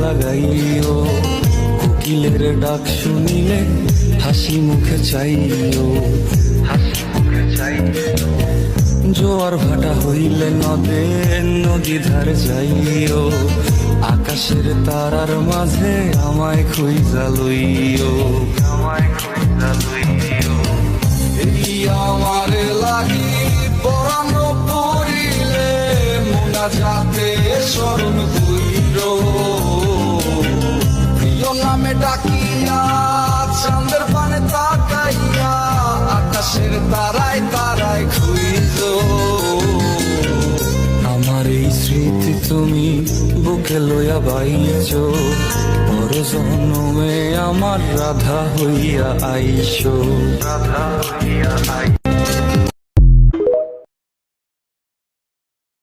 লাগাইও, কোকিলের ডাক শুনিলে হাসি মুখে চাইও, হাসি মুখে চাইও। জোয়ার ভাটা হইলে নদে নদী ধারে যাইও, আকাশের তারার মাঝে আমায় খুঁজা লইও, আমায় খুঁজা লইও। এই আমার লাগি পরানো পড়িলে মোনাজাতে স্মরণ কইরো, প্রিয় নামে ডাকিয়া চাঁদের পানে তাকাইয়া আকাশের তারায় তারায় খুঁজো। আমার এই স্মৃতি তুমি বুকে লইয়া বাইছো, পর জন্মে আমার রাধা হইয়া আইসো, রাধা হইয়া আইসো।